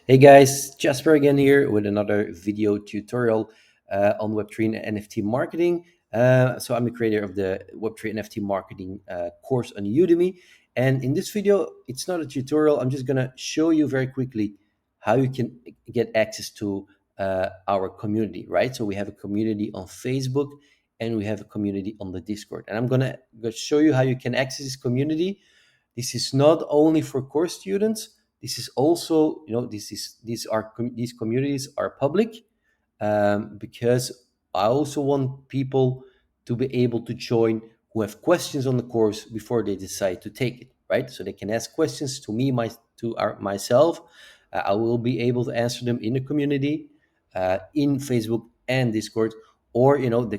Hey guys, Jasper again here with another video tutorial on Web3 and NFT marketing. So I'm the creator of the Web3 NFT marketing course on Udemy. And in this video, it's not a tutorial. I'm just going to show you very quickly how you can get access to our community, right? So we have a community on Facebook and we have a community on the Discord. And I'm going to show you how you can access this community. This is not only for course students. This is also, these communities are public, because I also want people to be able to join who have questions on the course before they decide to take it, right? So they can ask questions to me, myself. I will be able to answer them in the community, in Facebook and Discord, or the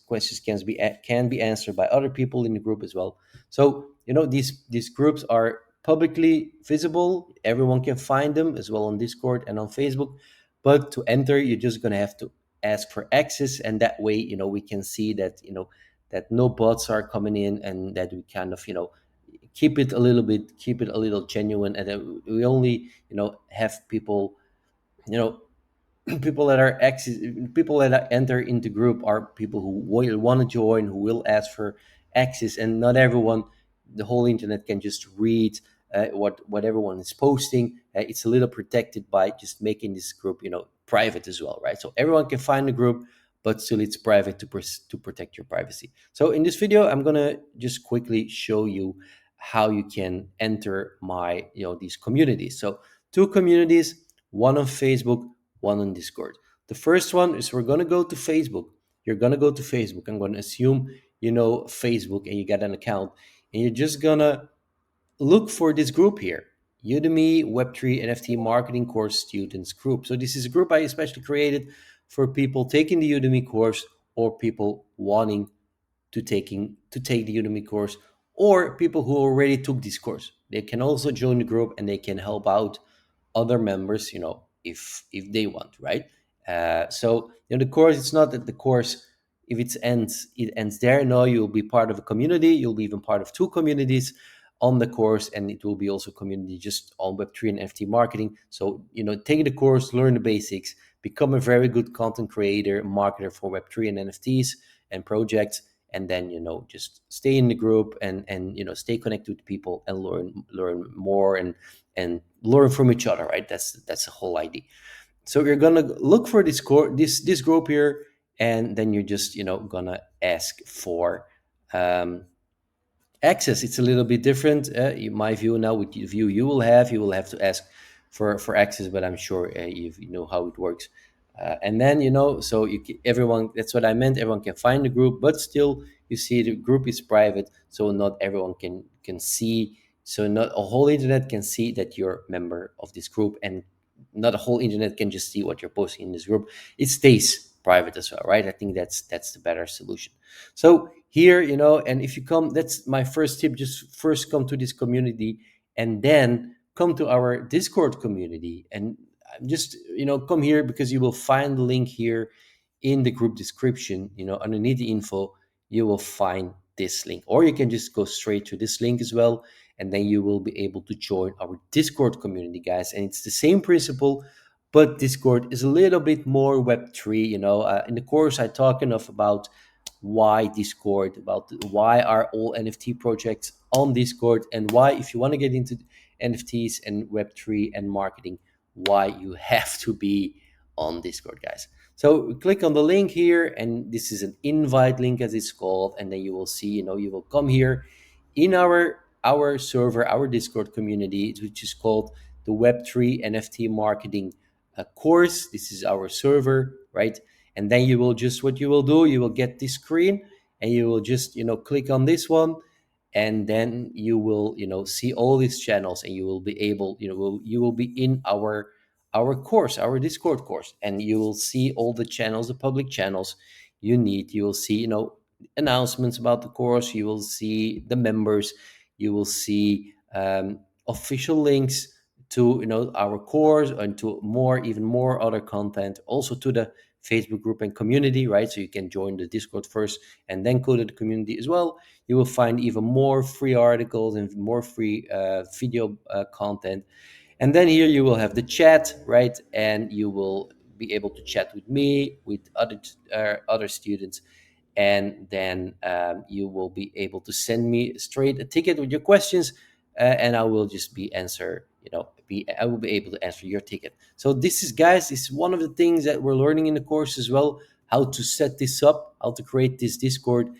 questions can be answered by other people in the group as well. So these groups are publicly visible. Everyone can find them as well on Discord and on Facebook. But to enter, you're just gonna have to ask for access, and that way, we can see that no bots are coming in, and that we kind of keep it a little genuine, and that we only have people you know people that enter into group are people who will want to join, who will ask for access, and not everyone, the whole internet can just read what everyone is posting. It's a little protected by just making this group private as well, right? So everyone can find the group, but still it's private to protect your privacy. So in this video, I'm gonna just quickly show you how you can enter my these communities. So two communities, one on Facebook, one on Discord. The first one is we're going to go to Facebook. You're going to go to Facebook. I'm going to assume you know Facebook and you got an account, and you're just going to look for this group here, Udemy Web3 NFT Marketing Course Students Group. So this is a group I especially created for people taking the Udemy course, or people wanting to take the Udemy course, or people who already took this course. They can also join the group and they can help out other members, if they want, right? So the course, it's not that the course, if it ends there. No, you'll be part of a community. You'll be even part of two communities on the course, and it will be also community just on Web3 and NFT marketing. So take the course, learn the basics, become a very good content creator, marketer for Web3 and NFTs and projects, and then just stay in the group, and stay connected with people and learn more, and learn from each other, right? That's the whole idea. So you're gonna look for this group here, and then you're just gonna ask for um, access. It's a little bit different. My view now, with the view you will have to ask for access, but I'm sure you know how it works. And then so everyone, that's what I meant, everyone can find the group, but still, you see, the group is private, so not everyone can see. So not a whole internet can see that you're a member of this group, and not a whole internet can just see what you're posting in this group. It stays private as well, right? I think that's the better solution. So here, and if you come, that's my first tip, just first come to this community, and then come to our Discord community, and just come here, because you will find the link here in the group description. Underneath the info, you will find this link, or you can just go straight to this link as well, and then you will be able to join our Discord community, guys. And it's the same principle, but Discord is a little bit more Web3. In the course, I talk enough about why Discord, about why are all NFT projects on Discord, and why, if you want to get into NFTs and Web3 and marketing, why you have to be on Discord, guys. So click on the link here, and this is an invite link, as it's called, and then you will see, you will come here in our server, our Discord community, which is called the Web3 NFT Marketing course. This is our server, right? And then you will just, what you will do, you will get this screen, and you will just click on this one, and then you will see all these channels, and you will be able, you will be in our course, our Discord course, and you will see all the channels, the public channels you need. You will see announcements about the course. You will see the members. You will see official links to our course, and to even more other content, also to the Facebook group and community, right? So you can join the Discord first and then go to the community as well. You will find even more free articles and more free video content. And then here you will have the chat, right? And you will be able to chat with me, with other students, and then you will be able to send me straight a ticket with your questions, and I will just be answer. I will be able to answer your ticket. So this is, guys, is one of the things that we're learning in the course as well: how to set this up, how to create this Discord,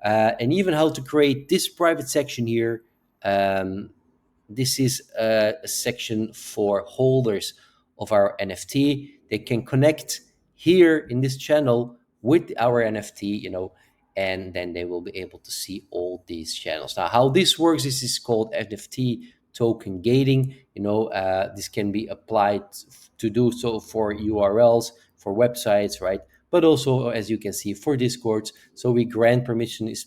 and even how to create this private section here. This is a section for holders of our NFT. They can connect here in this channel with our NFT, and then they will be able to see all these channels. Now, how this works, this is called NFT token gating. This can be applied to do so for URLs, for websites, right? But also, as you can see, for Discords. So we grant permissions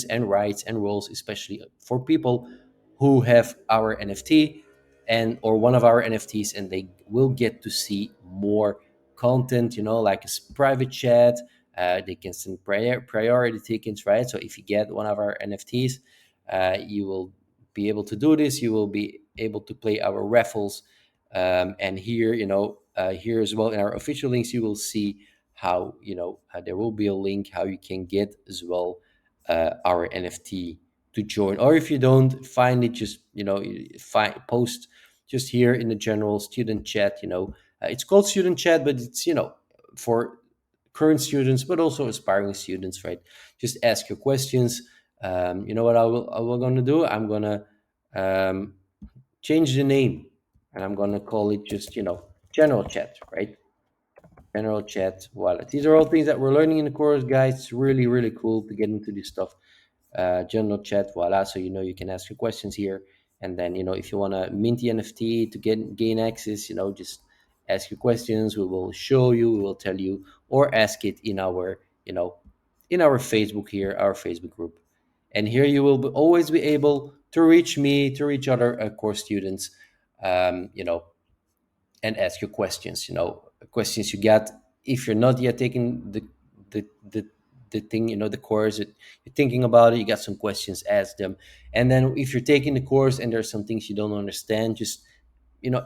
and rights and roles, especially for people who have our NFT and or one of our NFTs, and they will get to see more content, like a private chat. They can send priority tickets, right? So if you get one of our NFTs, you will be able to do this. You will be able to play our raffles, and here, here as well in our official links, you will see how there will be a link how you can get as well our NFT to join. Or if you don't find it, just find post just here in the general student chat. It's called student chat, but it's for current students, but also aspiring students, right? Just ask your questions. You know what I will gonna do? I'm gonna um, change the name, and I'm gonna call it just general chat, right? General chat wallet. These are all things that we're learning in the course, guys. It's really, really cool to get into this stuff. General chat, voila. So you can ask your questions here, and then if you want to mint the NFT to gain access, just ask your questions. We will show you, we will tell you, or ask it in our Facebook here, our Facebook group. And here you will always be able to reach me, to reach other course students, um, you know, and ask your questions. Questions you got if you're not yet taking the the the thing, the course that you're thinking about it. You got some questions, ask them. And then if you're taking the course and there's some things you don't understand, just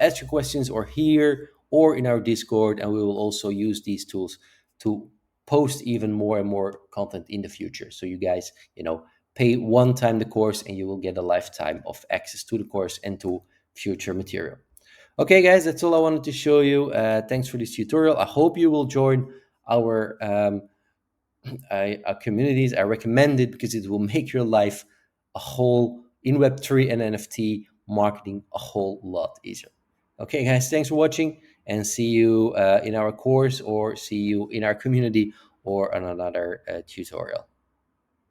ask your questions, or here or in our Discord, and we will also use these tools to post even more and more content in the future. So you guys, pay one time the course, and you will get a lifetime of access to the course and to future material. Okay, guys, that's all I wanted to show you. Thanks for this tutorial. I hope you will join our our communities. I recommend it because it will make your life a whole in Web3 and NFT marketing a whole lot easier. Okay, guys, thanks for watching, and see you in our course, or see you in our community, or on another tutorial.